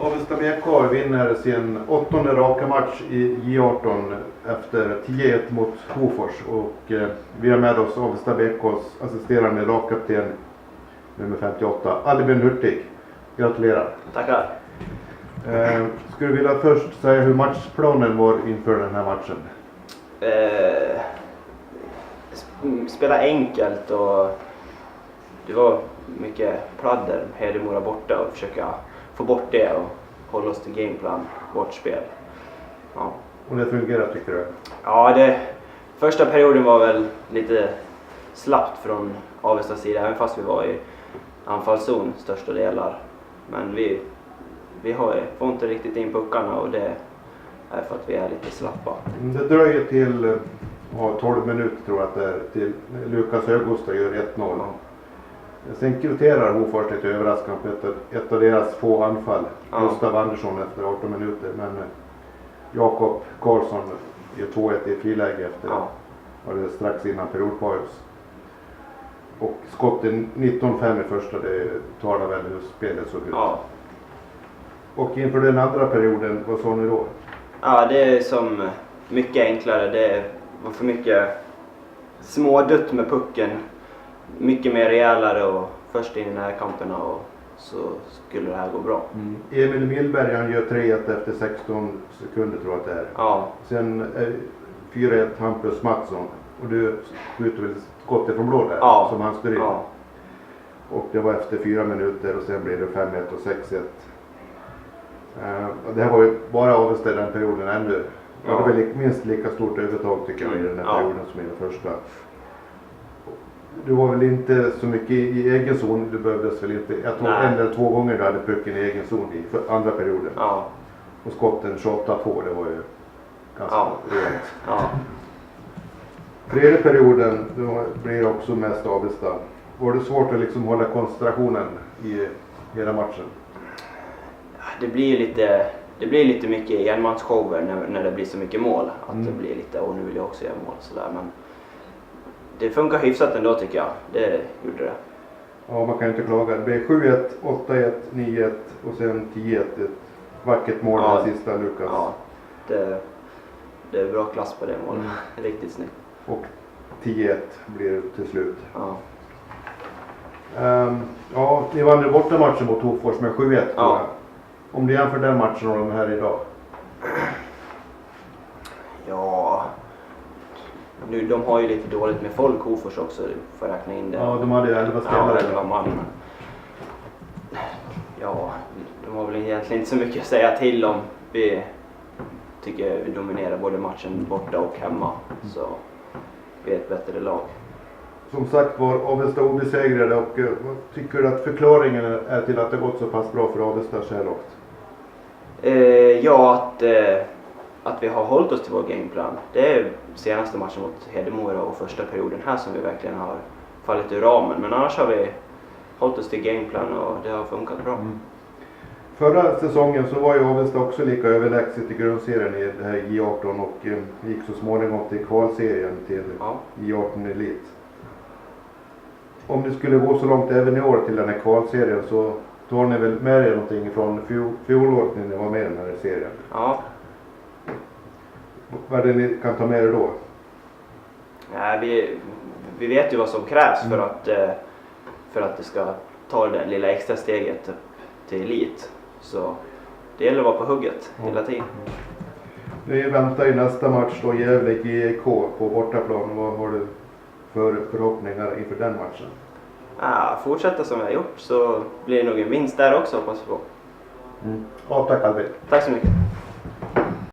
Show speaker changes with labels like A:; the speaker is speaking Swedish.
A: Avesta BK vinner sin 8:e raka match i J18 efter 10-1 mot Hofors. Och vi har med oss Avesta BKs assisterande lagkapten nummer 58, Albin Hurtig. Gratulerar.
B: Tackar.
A: Skulle du vilja först säga hur matchplanen var inför den här matchen?
B: Spela enkelt och det var mycket pladder, Hedemora borta och försöka få bort det och hålla oss till gameplan, vårt spel. Ja.
A: Och det fungerar tycker du?
B: Ja, första perioden var väl lite slappt från Avestas sida, även fast vi var i anfallszon största delar. Men vi får inte riktigt in puckarna och det är för att vi är lite slappa.
A: Det dröjer till 12 minuter tror jag att det är till Lukas Högosta gör 1-0. Sen kvitterar Hofors lite överraskande på ett av deras få anfall. Ja. Gustav Andersson efter 18 minuter. Men Jakob Karlsson gör 2-1 i friläge efter var det strax innan periodpaus. Och skotten 19-5 i första, det talar väl hur spelet såg ut. Ja. Och inför den andra perioden, vad sa ni då?
B: Ja, det är som mycket enklare. Det var för mycket smådutt med pucken. Mycket mer rejälare och först in i närkamperna och så skulle det här gå bra.
A: Emil Millberg han gör 3-1 efter 16 sekunder tror jag att det är.
B: Ja.
A: Sen 4-1 Hampus Mattsson och du skjuter väl skottet från blå där som han styr in. Ja. Och det var efter 4 minuter och sen blev det 5-1 och 6-1. Det här var ju bara Avesta i den perioden ännu. Det var väl minst lika stort övertag tycker jag i den här perioden som i den första. Du var väl inte så mycket i egen zon, du behövdes väl inte. Jag tror 1 eller 2 gånger du hade pucken i egen zon i andra perioden. Ja. Och skotten 28-2, det var ju ganska rejält. Ja. Tredje perioden, då blir det också mest Avesta. Var det svårt att liksom hålla koncentrationen i hela matchen?
B: Det blir lite mycket enmansshower när det blir så mycket mål. Att det blir lite, nu vill jag också göra mål sådär. Men det funkar hyfsat ändå tycker jag. Det gjorde det. Ja,
A: man kan inte klaga. Det blir 7-1, 8-1, 9-1 och sen 10-1. Ett vackert mål den sista Lukas.
B: Ja, det är bra klass på det målet. Riktigt snyggt.
A: Och 10-1 blir det till slut.
B: Ja.
A: Ni vann ju borta matchen mot Hofors med 7-1. Ja. Om du jämför den matchen och de här idag?
B: Ja, nu de har ju lite dåligt med folk Hofors också, får räkna in det.
A: Ja, de hade ju 11 spelare.
B: 11 man. Ja, de har väl egentligen inte så mycket att säga till om. Vi tycker vi dominerar både matchen borta och hemma. Så vi är ett bättre lag.
A: Som sagt var Avesta obesegrade och vad tycker du att förklaringen är till att det gått så pass bra för Avesta så här långt?
B: Att vi har hållit oss till vår gameplan. Det är senaste matchen mot Hedemora och första perioden här som vi verkligen har fallit ur ramen. Men annars har vi hållit oss till gameplan och det har funkat bra.
A: Förra säsongen så var ju Avesta också lika överlägset i grundserien i det här J18 och gick så småningom till kvalserien till J18 Elite. Om det skulle gå så långt även i år till den här kvalserien så tar ni väl med er någonting från fjolåret när ni var med i den här serien?
B: Ja.
A: Vad är det ni kan ta med er då?
B: Ja, vi vet ju vad som krävs för att det ska ta det lilla extra steget upp till elit. Så det gäller att vara på hugget hela tiden.
A: Ni väntar i nästa match då Gävle GIK på bortaplan. Vad har du för förhoppningar inför den matchen?
B: Ja, fortsätta som vi har gjort så blir det nog en vinst där också hoppas vi på.
A: Ja, tack Albin.
B: Tack så mycket.